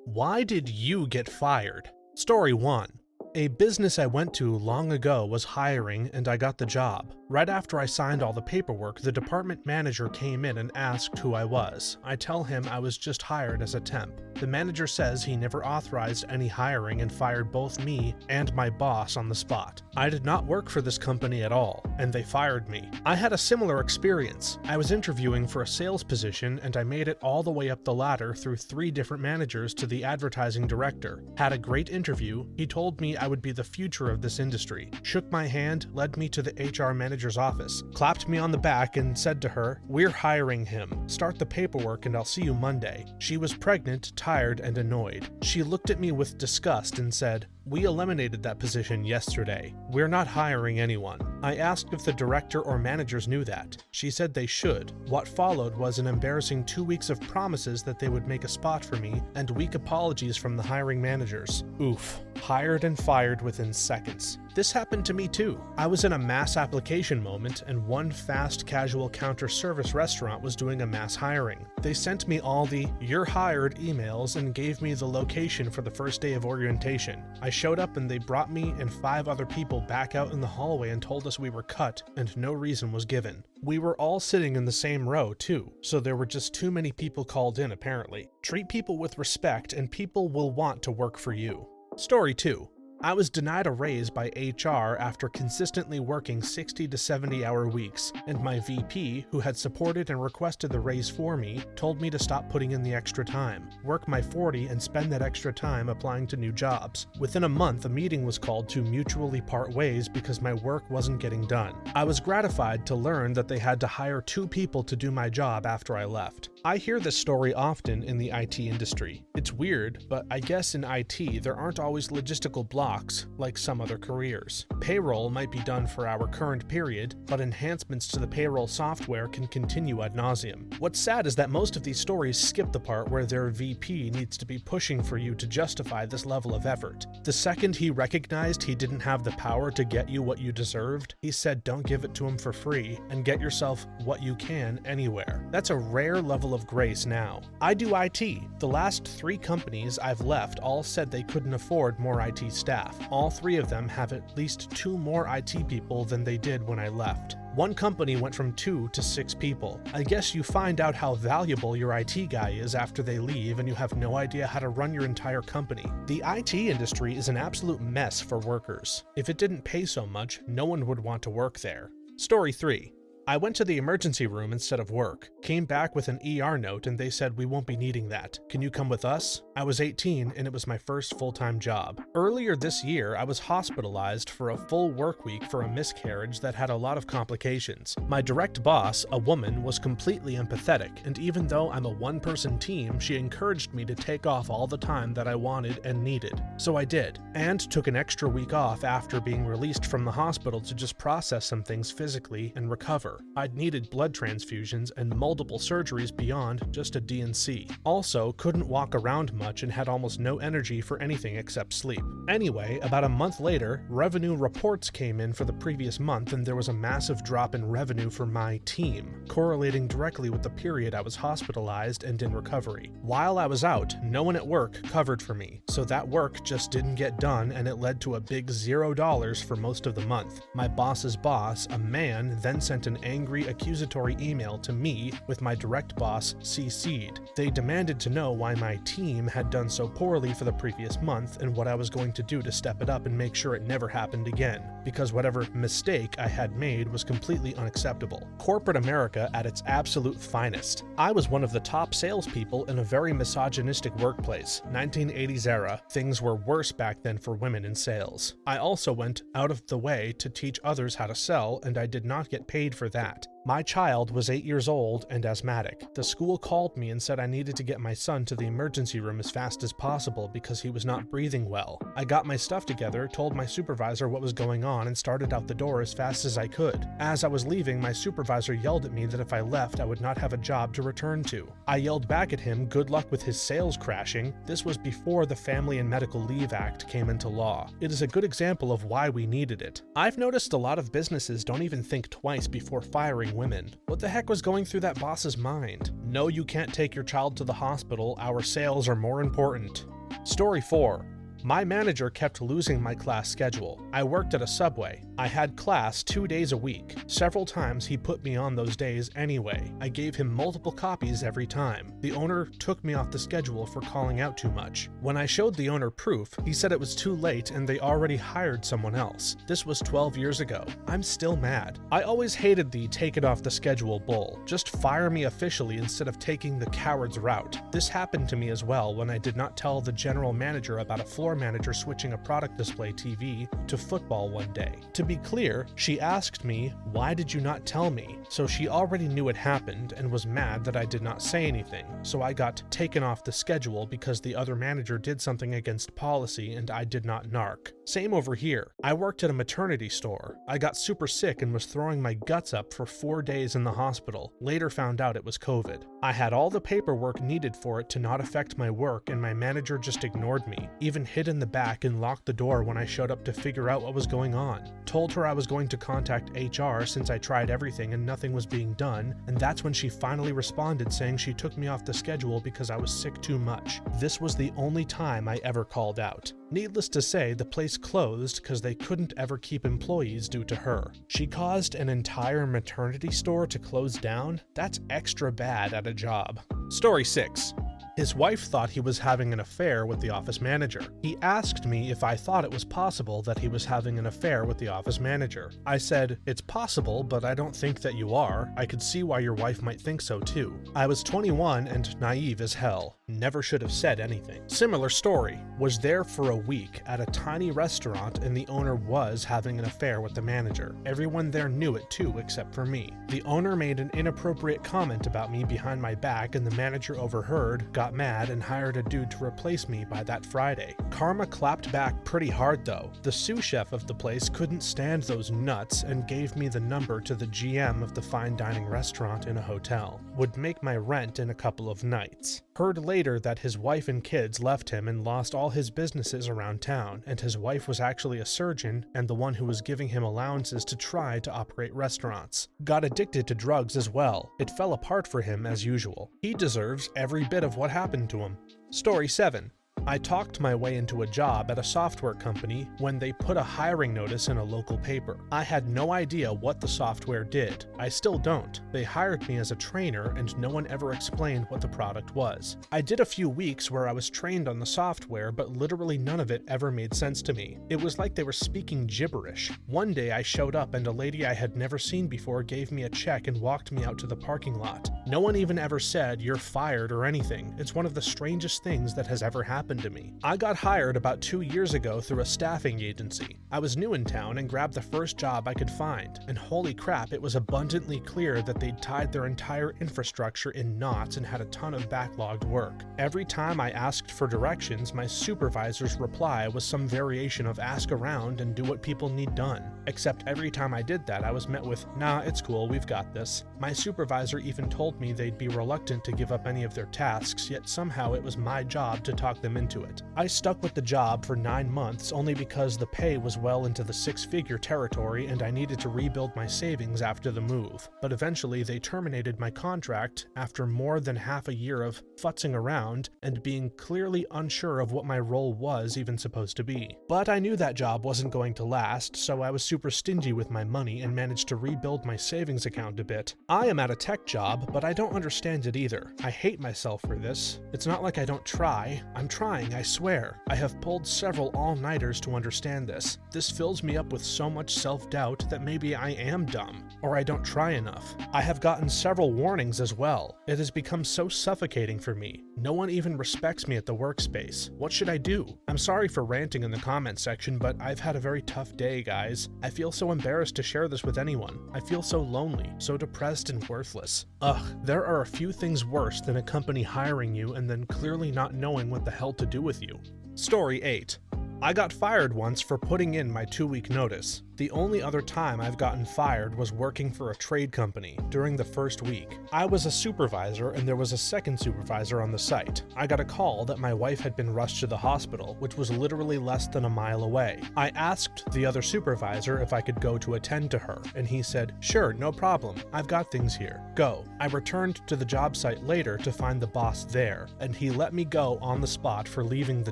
Why did you get fired? Story 1. A business I went to long ago was hiring and I got the job. Right after I signed all the paperwork, the department manager came in and asked who I was. I tell him I was just hired as a temp. The manager says he never authorized any hiring and fired both me and my boss on the spot. I did not work for this company at all, and they fired me. I had a similar experience. I was interviewing for a sales position and I made it all the way up the ladder through 3 different managers to the advertising director. Had a great interview. He told me I would be the future of this industry. Shook my hand, led me to the HR manager's office, clapped me on the back and said to her, "We're hiring him. Start the paperwork and I'll see you Monday." She was pregnant, tired, and annoyed. She looked at me with disgust and said, "We eliminated that position yesterday. We're not hiring anyone." I asked if the director or managers knew that. She said they should. What followed was an embarrassing 2 weeks of promises that they would make a spot for me and weak apologies from the hiring managers. Oof. Hired and fired within seconds. This happened to me too. I was in a mass application moment and one fast casual counter service restaurant was doing a mass hiring. They sent me all the "you're hired" emails and gave me the location for the first day of orientation. I showed up and they brought me and 5 other people back out in the hallway and told us we were cut and no reason was given. We were all sitting in the same row too, so there were just too many people called in apparently. Treat people with respect and people will want to work for you. Story 2. I was denied a raise by HR after consistently working 60 to 70-hour weeks, and my VP, who had supported and requested the raise for me, told me to stop putting in the extra time, work my 40 and spend that extra time applying to new jobs. Within a month, a meeting was called to mutually part ways because my work wasn't getting done. I was gratified to learn that they had to hire 2 people to do my job after I left. I hear this story often in the IT industry. It's weird, but I guess in IT there aren't always logistical blocks like some other careers. Payroll might be done for our current period, but enhancements to the payroll software can continue ad nauseum. What's sad is that most of these stories skip the part where their VP needs to be pushing for you to justify this level of effort. The second he recognized he didn't have the power to get you what you deserved, he said don't give it to him for free and get yourself what you can anywhere. That's a rare level of grace now. I do IT. The last 3 companies I've left all said they couldn't afford more IT staff. All 3 of them have at least 2 more IT people than they did when I left. One company went from 2 to 6 people. I guess you find out how valuable your IT guy is after they leave and you have no idea how to run your entire company. The IT industry is an absolute mess for workers. If it didn't pay so much, no one would want to work there. Story 3. I went to the emergency room instead of work, came back with an ER note and they said we won't be needing that. Can you come with us? I was 18 and it was my first full-time job. Earlier this year, I was hospitalized for a full work week for a miscarriage that had a lot of complications. My direct boss, a woman, was completely empathetic, and even though I'm a one-person team, she encouraged me to take off all the time that I wanted and needed. So I did, and took an extra week off after being released from the hospital to just process some things physically and recover. I'd needed blood transfusions and multiple surgeries beyond just a D&C. Also, couldn't walk around much and had almost no energy for anything except sleep. Anyway, about a month later, revenue reports came in for the previous month and there was a massive drop in revenue for my team, correlating directly with the period I was hospitalized and in recovery. While I was out, no one at work covered for me, so that work just didn't get done and it led to a big $0 for most of the month. My boss's boss, a man, then sent an angry accusatory email to me with my direct boss CC'd. They demanded to know why my team had done so poorly for the previous month and what I was going to do to step it up and make sure it never happened again, because whatever mistake I had made was completely unacceptable. Corporate America at its absolute finest. I was one of the top salespeople in a very misogynistic workplace. 1980s era, things were worse back then for women in sales. I also went out of the way to teach others how to sell, and I did not get paid for that. My child was 8 years old and asthmatic. The school called me and said I needed to get my son to the emergency room as fast as possible because he was not breathing well. I got my stuff together, told my supervisor what was going on, and started out the door as fast as I could. As I was leaving, my supervisor yelled at me that if I left, I would not have a job to return to. I yelled back at him, good luck with his sales crashing. This was before the Family and Medical Leave Act came into law. It is a good example of why we needed it. I've noticed a lot of businesses don't even think twice before firing hiring women. What the heck was going through that boss's mind? No, you can't take your child to the hospital. Our sales are more important. Story 4. My manager kept losing my class schedule. I worked at a Subway. I had class 2 days a week. Several times he put me on those days anyway. I gave him multiple copies every time. The owner took me off the schedule for calling out too much. When I showed the owner proof, he said it was too late and they already hired someone else. This was 12 years ago. I'm still mad. I always hated the take it off the schedule bull. Just fire me officially instead of taking the coward's route. This happened to me as well when I did not tell the general manager about a floor manager switching a product display TV to football one day. To be clear, she asked me, "Why did you not tell me?" So she already knew it happened and was mad that I did not say anything. So I got taken off the schedule because the other manager did something against policy and I did not narc. Same over here. I worked at a maternity store. I got super sick and was throwing my guts up for 4 days in the hospital. Later found out it was COVID. I had all the paperwork needed for it to not affect my work and my manager just ignored me, even hid in the back and locked the door when I showed up to figure out what was going on. Told her I was going to contact HR since I tried everything and nothing was being done, and that's when she finally responded saying she took me off the schedule because I was sick too much. This was the only time I ever called out. Needless to say, the place closed because they couldn't ever keep employees due to her. She caused an entire maternity store to close down? That's extra bad at a job. Story 6. His wife thought he was having an affair with the office manager. He asked me if I thought it was possible that he was having an affair with the office manager. I said, "It's possible, but I don't think that you are. I could see why your wife might think so too." I was 21 and naive as hell. Never should have said anything. Similar story. Was there for a week at a tiny restaurant and the owner was having an affair with the manager. Everyone there knew it too except for me. The owner made an inappropriate comment about me behind my back and the manager overheard, got mad, and hired a dude to replace me by that Friday. Karma clapped back pretty hard though. The sous chef of the place couldn't stand those nuts and gave me the number to the GM of the fine dining restaurant in a hotel. Would make my rent in a couple of nights. Heard later that his wife and kids left him and lost all his businesses around town, and his wife was actually a surgeon and the one who was giving him allowances to try to operate restaurants. Got addicted to drugs as well. It fell apart for him as usual. He deserves every bit of what happened to him. Story 7. I talked my way into a job at a software company when they put a hiring notice in a local paper. I had no idea what the software did. I still don't. They hired me as a trainer and no one ever explained what the product was. I did a few weeks where I was trained on the software, but literally none of it ever made sense to me. It was like they were speaking gibberish. One day I showed up and a lady I had never seen before gave me a check and walked me out to the parking lot. No one even ever said, "You're fired" or anything. It's one of the strangest things that has ever happened to me. I got hired about 2 years ago through a staffing agency. I was new in town and grabbed the first job I could find, and holy crap, it was abundantly clear that they'd tied their entire infrastructure in knots and had a ton of backlogged work. Every time I asked for directions, my supervisor's reply was some variation of ask around and do what people need done. Except every time I did that, I was met with, "Nah, it's cool, we've got this." My supervisor even told me they'd be reluctant to give up any of their tasks, yet somehow it was my job to talk them into it. I stuck with the job for 9 months only because the pay was well into the 6-figure territory and I needed to rebuild my savings after the move. But eventually they terminated my contract after more than half a year of futzing around and being clearly unsure of what my role was even supposed to be. But I knew that job wasn't going to last, so I was super stingy with my money and managed to rebuild my savings account a bit. I am at a tech job, but I don't understand it either. I hate myself for this. It's not like I don't try. I'm trying, I swear. I have pulled several all-nighters to understand this. This fills me up with so much self-doubt that maybe I am dumb, or I don't try enough. I have gotten several warnings as well. It has become so suffocating for me. No one even respects me at the workspace. What should I do? I'm sorry for ranting in the comment section, but I've had a very tough day, guys. I feel so embarrassed to share this with anyone. I feel so lonely, so depressed and worthless. Ugh, there are a few things worse than a company hiring you and then clearly not knowing what the hell to do with you. Story 8. I got fired once for putting in my 2-week notice. The only other time I've gotten fired was working for a trade company during the first week. I was a supervisor and there was a second supervisor on the site. I got a call that my wife had been rushed to the hospital, which was literally less than a mile away. I asked the other supervisor if I could go to attend to her, and he said, "Sure, no problem. I've got things here. Go." I returned to the job site later to find the boss there, and he let me go on the spot for leaving the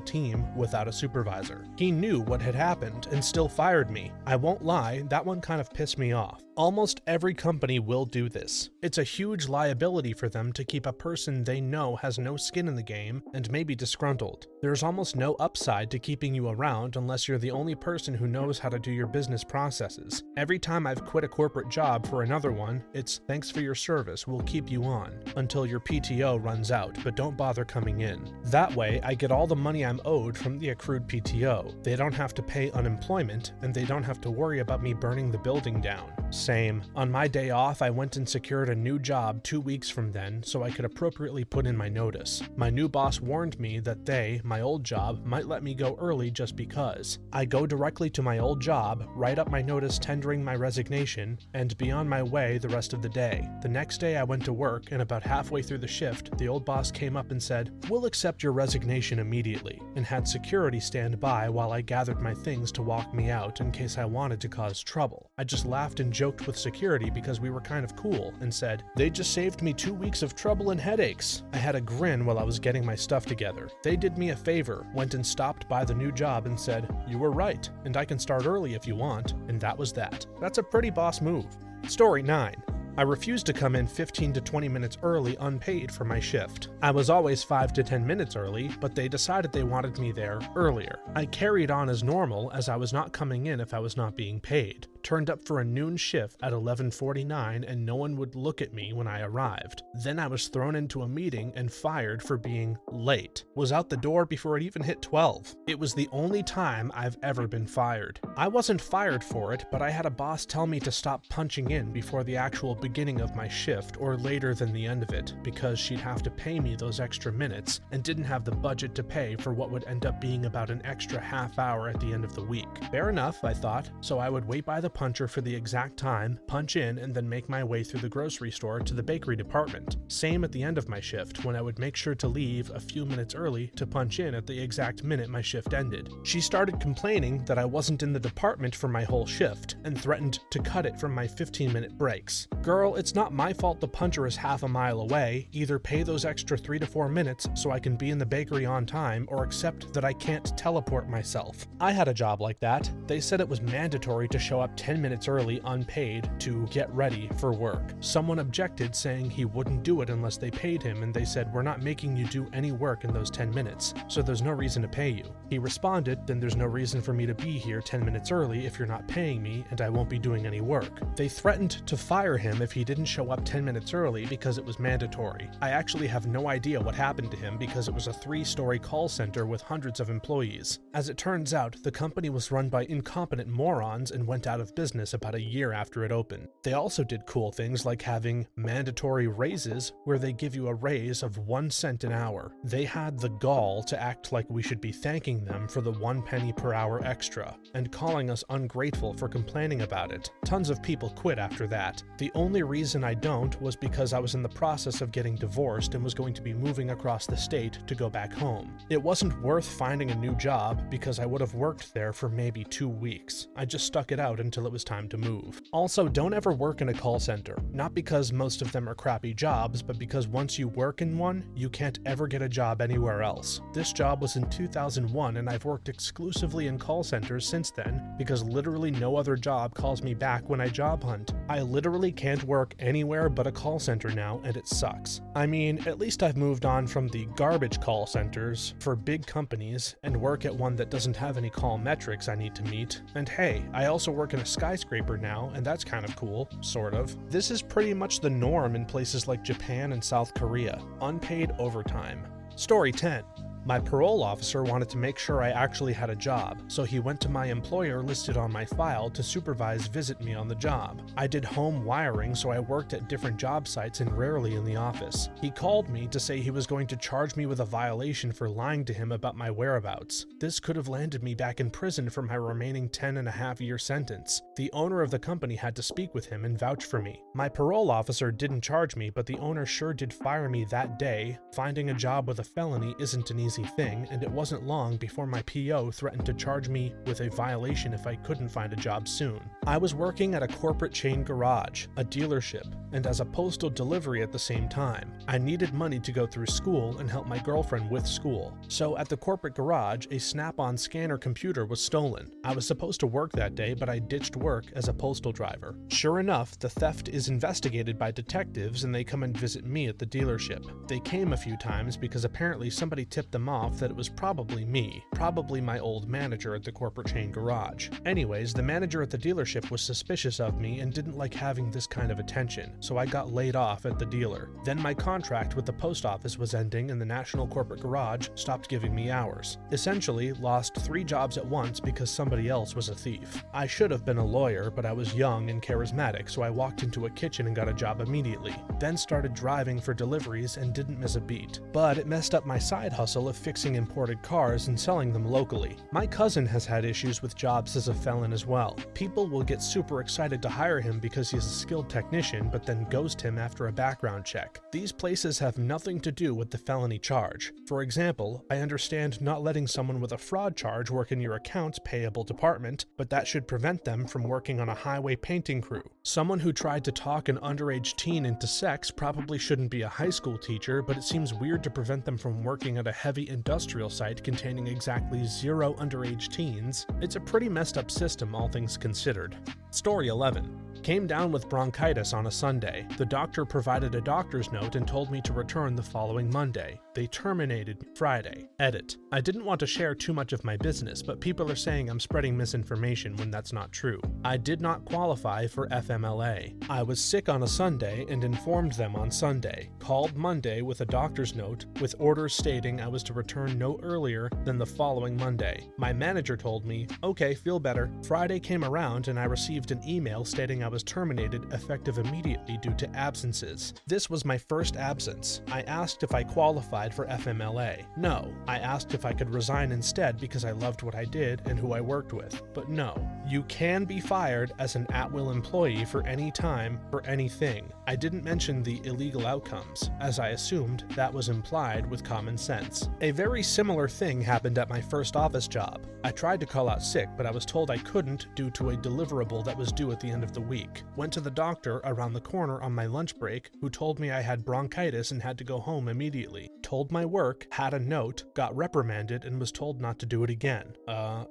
team without a supervisor. He knew what had happened and still fired me. I won't lie, that one kind of pissed me off. Almost every company will do this. It's a huge liability for them to keep a person they know has no skin in the game and may be disgruntled. There's almost no upside to keeping you around unless you're the only person who knows how to do your business processes. Every time I've quit a corporate job for another one, it's "thanks for your service, we'll keep you on," until your PTO runs out, but don't bother coming in. That way, I get all the money I'm owed from the accrued PTO. They don't have to pay unemployment, and they don't have to worry about me burning the building down. Same. On my day off, I went and secured a new job 2 weeks from then so I could appropriately put in my notice. My new boss warned me that they, my old job, might let me go early just because. I go directly to my old job, write up my notice tendering my resignation, and be on my way the rest of the day. The next day I went to work, and about halfway through the shift, the old boss came up and said, "We'll accept your resignation immediately," and had security stand by while I gathered my things to walk me out in case I wanted to cause trouble. I just laughed and joked with security because we were kind of cool and said, "They just saved me 2 weeks of trouble and headaches." I had a grin while I was getting my stuff together. They did me a favor, went and stopped by the new job and said, "You were right, and I can start early if you want," and that was that. That's a pretty boss move. Story 9. I refused to come in 15 to 20 minutes early unpaid for my shift. I was always 5 to 10 minutes early, but they decided they wanted me there earlier. I carried on as normal as I was not coming in if I was not being paid. Turned up for a noon shift at 11:49 and no one would look at me when I arrived. Then I was thrown into a meeting and fired for being late. Was out the door before it even hit 12. It was the only time I've ever been fired. I wasn't fired for it, but I had a boss tell me to stop punching in before the actual beginning of my shift or later than the end of it, because she'd have to pay me those extra minutes and didn't have the budget to pay for what would end up being about an extra half hour at the end of the week. Fair enough, I thought, so I would wait by the puncher for the exact time, punch in, and then make my way through the grocery store to the bakery department. Same at the end of my shift, when I would make sure to leave a few minutes early to punch in at the exact minute my shift ended. She started complaining that I wasn't in the department for my whole shift, and threatened to cut it from my 15-minute breaks. Girl, it's not my fault the puncher is half a mile away. Either pay those extra 3 to 4 minutes so I can be in the bakery on time, or accept that I can't teleport myself. I had a job like that. They said it was mandatory to show up 10 minutes early unpaid to get ready for work. Someone objected, saying he wouldn't do it unless they paid him, and they said, "We're not making you do any work in those 10 minutes, so there's no reason to pay you." He responded, "Then there's no reason for me to be here 10 minutes early if you're not paying me, and I won't be doing any work." They threatened to fire him if he didn't show up 10 minutes early because it was mandatory. I actually have no idea what happened to him because it was a 3-story call center with hundreds of employees. As it turns out, the company was run by incompetent morons and went out of business about a year after it opened. They also did cool things like having mandatory raises where they give you a raise of 1 cent an hour. They had the gall to act like we should be thanking them for the 1 penny per hour extra, and calling us ungrateful for complaining about it. Tons of people quit after that. The only reason I don't was because I was in the process of getting divorced and was going to be moving across the state to go back home. It wasn't worth finding a new job because I would have worked there for maybe 2 weeks. I just stuck it out until it was time to move. Also, don't ever work in a call center. Not because most of them are crappy jobs, but because once you work in one, you can't ever get a job anywhere else. This job was in 2001 and I've worked exclusively in call centers since then because literally no other job calls me back when I job hunt. I literally can't work anywhere but a call center now, and it sucks. I mean, at least I've moved on from the garbage call centers for big companies and work at one that doesn't have any call metrics I need to meet. And hey, I also work in a skyscraper now, and that's kind of cool, sort of. This is pretty much the norm in places like Japan and South Korea. Unpaid overtime. Story 10. My parole officer wanted to make sure I actually had a job, so he went to my employer listed on my file to supervise visit me on the job. I did home wiring, so I worked at different job sites and rarely in the office. He called me to say he was going to charge me with a violation for lying to him about my whereabouts. This could have landed me back in prison for my remaining 10.5-year sentence. The owner of the company had to speak with him and vouch for me. My parole officer didn't charge me, but the owner sure did fire me that day. Finding a job with a felony isn't an easy thing, and it wasn't long before my PO threatened to charge me with a violation if I couldn't find a job soon. I was working at a corporate chain garage, a dealership, and as a postal delivery at the same time. I needed money to go through school and help my girlfriend with school. So at the corporate garage, a Snap-on scanner computer was stolen. I was supposed to work that day, but I ditched work as a postal driver. Sure enough, the theft is investigated by detectives and they come and visit me at the dealership. They came a few times because apparently somebody tipped them off that it was probably me, probably my old manager at the corporate chain garage. Anyways, the manager at the dealership was suspicious of me and didn't like having this kind of attention, so I got laid off at the dealer. Then my contract with the post office was ending and the National Corporate Garage stopped giving me hours. Essentially, lost 3 jobs at once because somebody else was a thief. I should have been a lawyer, but I was young and charismatic, so I walked into a kitchen and got a job immediately. Then started driving for deliveries and didn't miss a beat. But it messed up my side hustle of fixing imported cars and selling them locally. My cousin has had issues with jobs as a felon as well. People will get super excited to hire him because he's a skilled technician, but then ghost him after a background check. These places have nothing to do with the felony charge. For example, I understand not letting someone with a fraud charge work in your accounts payable department, but that should prevent them from working on a highway painting crew. Someone who tried to talk an underage teen into sex probably shouldn't be a high school teacher, but it seems weird to prevent them from working at a heavy industrial site containing exactly 0 underage teens. It's a pretty messed up system, all things considered. Story 11. Came down with bronchitis on a Sunday. The doctor provided a doctor's note and told me to return the following Monday. They terminated me Friday. Edit. I didn't want to share too much of my business, but people are saying I'm spreading misinformation when that's not true. I did not qualify for FMLA. I was sick on a Sunday and informed them on Sunday. Called Monday with a doctor's note with orders stating I was to return no earlier than the following Monday. My manager told me, "Okay, feel better." Friday came around and I received an email stating I was terminated effective immediately due to absences. This was my first absence. I asked if I qualified for FMLA. No. I asked if I could resign instead because I loved what I did and who I worked with. But no. You can be fired as an at-will employee for any time, for anything. I didn't mention the illegal outcomes, as I assumed that was implied with common sense. A very similar thing happened at my first office job. I tried to call out sick, but I was told I couldn't due to a deliverable that was due at the end of the week. Went to the doctor around the corner on my lunch break, who told me I had bronchitis and had to go home immediately. Told my work, had a note, got reprimanded, and was told not to do it again.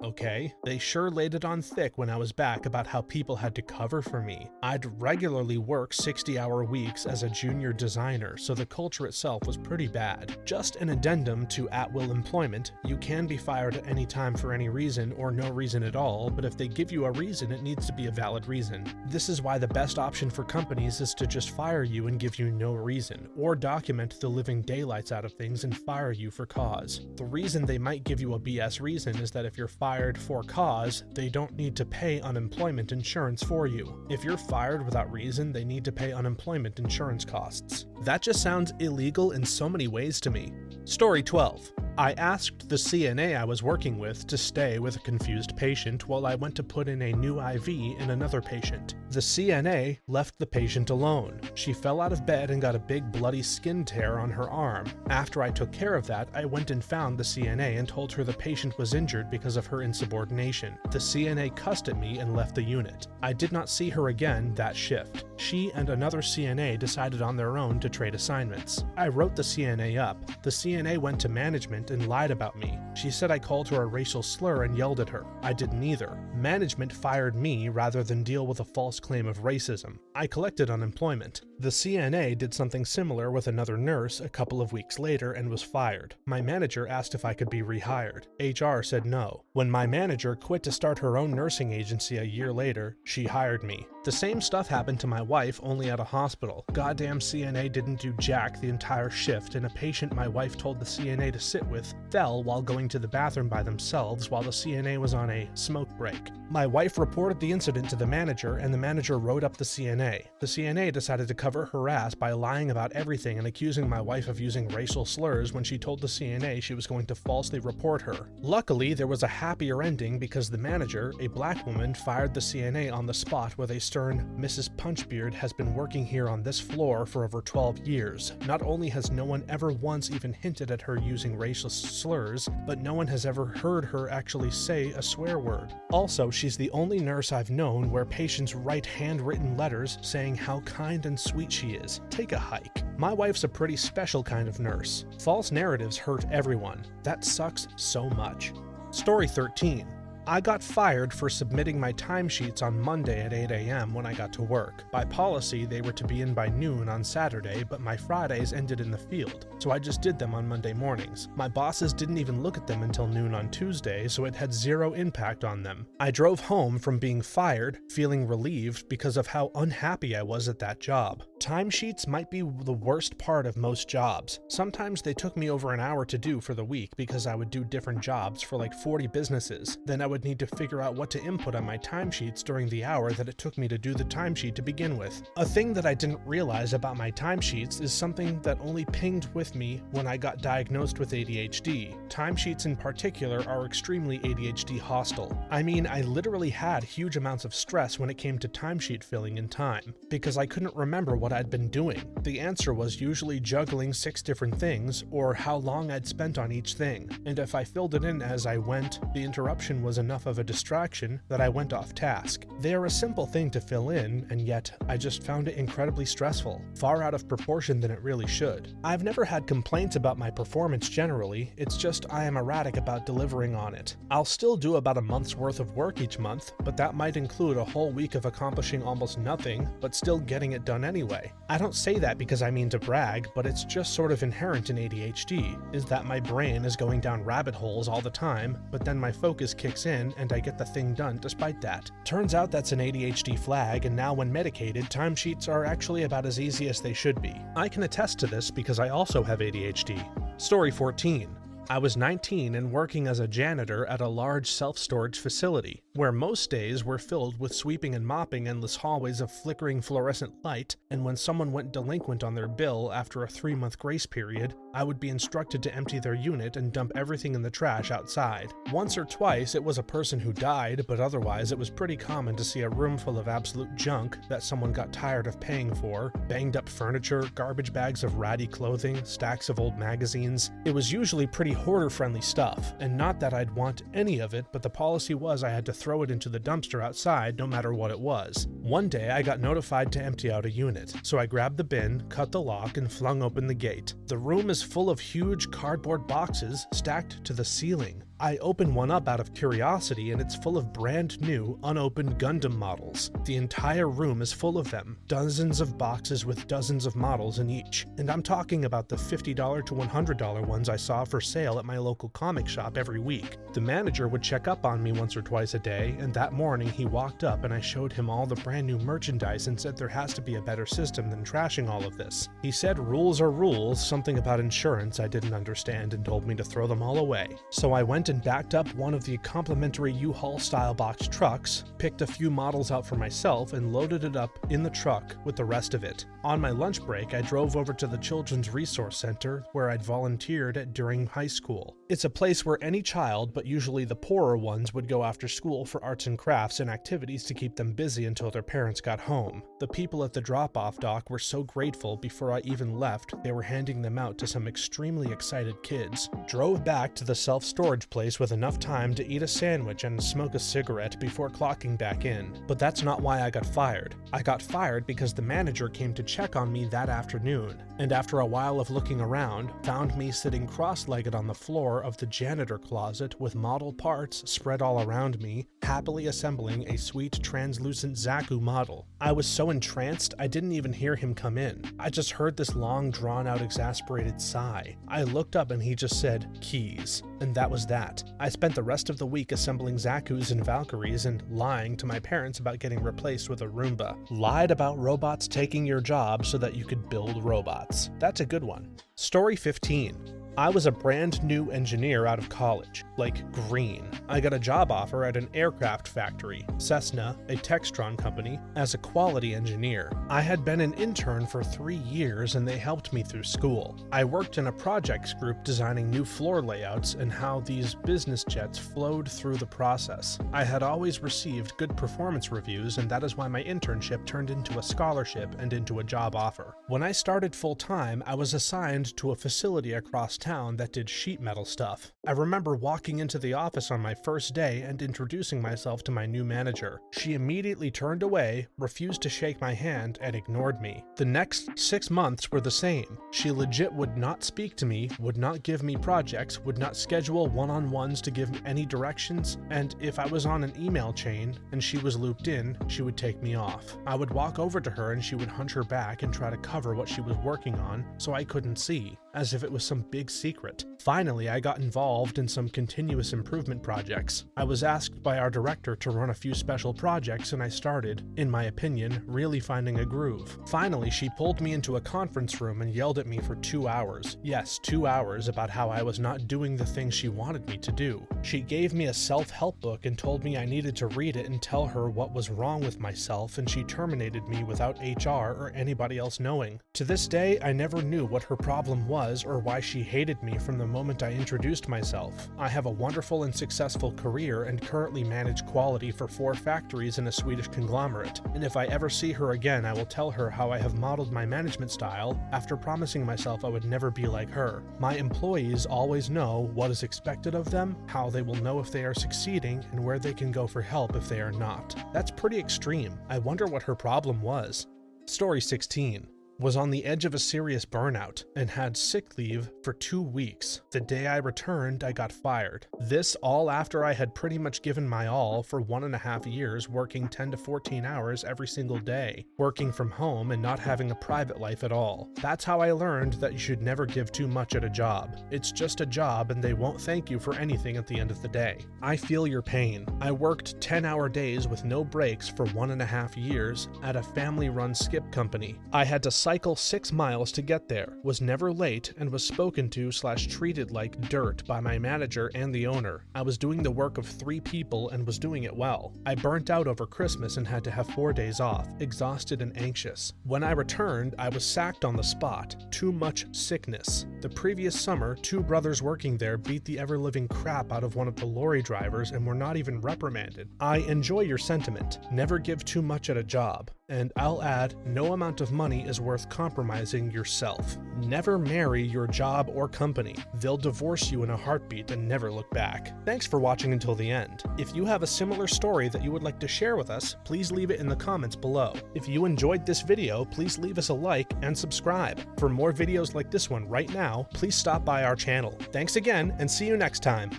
Okay. They sure laid it on thick when I was back about how people had to cover for me. I'd regularly work 60-hour weeks as a junior designer, so the culture itself was pretty bad. Just an addendum to at-will employment, you can be fired at any time for any reason or no reason at all, but if they give you a reason, it needs to be a valid reason. This is why the best option for companies is to just fire you and give you no reason, or document the living daylights out of things and fire you for cause. The reason they might give you a BS reason is that if you're fired for cause, they don't need to pay unemployment insurance for you. If you're fired without reason, they need to pay unemployment insurance costs. That just sounds illegal in so many ways to me. Story 12. I asked the CNA I was working with to stay with a confused patient while I went to put in a new IV in another patient. The CNA left the patient alone. She fell out of bed and got a big bloody skin tear on her arm. After I took care of that, I went and found the CNA and told her the patient was injured because of her insubordination. The CNA cussed at me and left the unit. I did not see her again that shift. She and another CNA decided on their own to trade assignments. I wrote the CNA up. The CNA went to management and lied about me. She said I called her a racial slur and yelled at her. I didn't either. Management fired me rather than deal with a false claim of racism. I collected unemployment. The CNA did something similar with another nurse a couple of weeks later and was fired. My manager asked if I could be rehired. HR said no. When my manager quit to start her own nursing agency a year later, she hired me. The same stuff happened to my wife, only at a hospital. Goddamn CNA didn't do jack the entire shift, and a patient my wife told the CNA to sit with fell while going to the bathroom by themselves while the CNA was on a smoke break. My wife reported the incident to the manager, and the manager wrote up the CNA. The CNA decided to cover her ass by lying about everything and accusing my wife of using racial slurs when she told the CNA she was going to falsely report her. Luckily, there was a happier ending because the manager, a black woman, fired the CNA on the spot with a stern, "Mrs. Punchbeard has been working here on this floor for over 12 years. Not only has no one ever once even hinted at her using racial slurs, but no one has ever heard her actually say a swear word. Also, she's the only nurse I've known where patients write handwritten letters saying how kind and sweet she is. Take a hike." My wife's a pretty special kind of nurse. False narratives hurt everyone. That sucks so much. Story 13. I got fired for submitting my timesheets on Monday at 8 a.m. when I got to work. By policy, they were to be in by noon on Saturday, but my Fridays ended in the field, so I just did them on Monday mornings. My bosses didn't even look at them until noon on Tuesday, so it had zero impact on them. I drove home from being fired, feeling relieved because of how unhappy I was at that job. Timesheets might be the worst part of most jobs. Sometimes they took me over an hour to do for the week because I would do different jobs for like 40 businesses. Then I would need to figure out what to input on my timesheets during the hour that it took me to do the timesheet to begin with. A thing that I didn't realize about my timesheets is something that only pinged with me when I got diagnosed with ADHD. Timesheets in particular are extremely ADHD hostile. I mean, I literally had huge amounts of stress when it came to timesheet filling in time, because I couldn't remember what I'd been doing. The answer was usually juggling 6 different things, or how long I'd spent on each thing, and if I filled it in as I went, the interruption was enough of a distraction that I went off task. They are a simple thing to fill in, and yet I just found it incredibly stressful, far out of proportion than it really should. I've never had complaints about my performance generally, it's just I am erratic about delivering on it. I'll still do about a month's worth of work each month, but that might include a whole week of accomplishing almost nothing, but still getting it done anyway. I don't say that because I mean to brag, but it's just sort of inherent in ADHD, is that my brain is going down rabbit holes all the time, but then my focus kicks in and I get the thing done despite that. Turns out that's an ADHD flag, and now when medicated, timesheets are actually about as easy as they should be. I can attest to this because I also have ADHD. Story 14. I was 19 and working as a janitor at a large self-storage facility, where most days were filled with sweeping and mopping endless hallways of flickering fluorescent light, and when someone went delinquent on their bill after a 3-month grace period, I would be instructed to empty their unit and dump everything in the trash outside. Once or twice it was a person who died, but otherwise it was pretty common to see a room full of absolute junk that someone got tired of paying for, banged up furniture, garbage bags of ratty clothing, stacks of old magazines. It was usually pretty hoarder-friendly stuff, and not that I'd want any of it, but the policy was I had to throw it into the dumpster outside no matter what it was. One day I got notified to empty out a unit, so I grabbed the bin, cut the lock, and flung open the gate. The room is full of huge cardboard boxes stacked to the ceiling. I open one up out of curiosity, and it's full of brand new, unopened Gundam models. The entire room is full of them, dozens of boxes with dozens of models in each, and I'm talking about the $50 to $100 ones I saw for sale at my local comic shop every week. The manager would check up on me once or twice a day, and that morning he walked up and I showed him all the brand new merchandise and said there has to be a better system than trashing all of this. He said rules are rules, something about insurance I didn't understand, and told me to throw them all away. So I went and backed up one of the complimentary U-Haul style box trucks, picked a few models out for myself, and loaded it up in the truck with the rest of it. On my lunch break, I drove over to the Children's Resource Center where I'd volunteered at during high school. It's a place where any child, but usually the poorer ones, would go after school for arts and crafts and activities to keep them busy until their parents got home. The people at the drop-off dock were so grateful before I even left, they were handing them out to some extremely excited kids. Drove back to the self-storage place with enough time to eat a sandwich and smoke a cigarette before clocking back in. But that's not why I got fired. I got fired because the manager came to check on me that afternoon, and after a while of looking around, found me sitting cross-legged on the floor of the janitor closet with model parts spread all around me, happily assembling a sweet translucent Zaku model. I was so entranced I didn't even hear him come in. I just heard this long drawn-out exasperated sigh. I looked up and he just said, "Keys," and that was that. that. I spent the rest of the week assembling Zaku's and Valkyries and lying to my parents about getting replaced with a Roomba. Lied about robots taking your job so that you could build robots. That's a good one. Story 15. I was a brand new engineer out of college, like green. I got a job offer at an aircraft factory, Cessna, a Textron company, as a quality engineer. I had been an intern for 3 years and they helped me through school. I worked in a projects group designing new floor layouts and how these business jets flowed through the process. I had always received good performance reviews, and that is why my internship turned into a scholarship and into a job offer. When I started full-time, I was assigned to a facility across town that did sheet metal stuff. I remember walking into the office on my first day and introducing myself to my new manager. She immediately turned away, refused to shake my hand, and ignored me. The next 6 months were the same. She legit would not speak to me, would not give me projects, would not schedule one-on-ones to give me any directions, and if I was on an email chain and she was looped in, she would take me off. I would walk over to her and she would hunch her back and try to cover what she was working on so I couldn't see, as if it was some big secret. Finally, I got involved in some continuous improvement projects. I was asked by our director to run a few special projects and I started, in my opinion, really finding a groove. Finally, she pulled me into a conference room and yelled at me for 2 hours. Yes, 2 hours about how I was not doing the things she wanted me to do. She gave me a self-help book and told me I needed to read it and tell her what was wrong with myself, and she terminated me without HR or anybody else knowing. To this day, I never knew what her problem was or why she hated me from the moment I introduced myself. I have a wonderful and successful career and currently manage quality for 4 factories in a Swedish conglomerate, and if I ever see her again, I will tell her how I have modeled my management style after promising myself I would never be like her. My employees always know what is expected of them, how they will know if they are succeeding, and where they can go for help if they are not. That's pretty extreme. I wonder what her problem was. Story 16. Was on the edge of a serious burnout and had sick leave for 2 weeks. The day I returned, I got fired. This all after I had pretty much given my all for 1.5 years, working 10 to 14 hours every single day, working from home and not having a private life at all. That's how I learned that you should never give too much at a job. It's just a job and they won't thank you for anything at the end of the day. I feel your pain. I worked 10-hour days with no breaks for 1.5 years at a family-run skip company. I had to cycle 6 miles to get there, was never late, and was spoken to / treated like dirt by my manager and the owner. I was doing the work of 3 people and was doing it well. I burnt out over Christmas and had to have 4 days off, exhausted and anxious. When I returned, I was sacked on the spot. Too much sickness. The previous summer, 2 brothers working there beat the ever-living crap out of one of the lorry drivers and were not even reprimanded. I enjoy your sentiment. Never give too much at a job. And I'll add, no amount of money is worth compromising yourself. Never marry your job or company. They'll divorce you in a heartbeat and never look back. Thanks for watching until the end. If you have a similar story that you would like to share with us, please leave it in the comments below. If you enjoyed this video, please leave us a like and subscribe. For more videos like this one right now, please stop by our channel. Thanks again, and see you next time.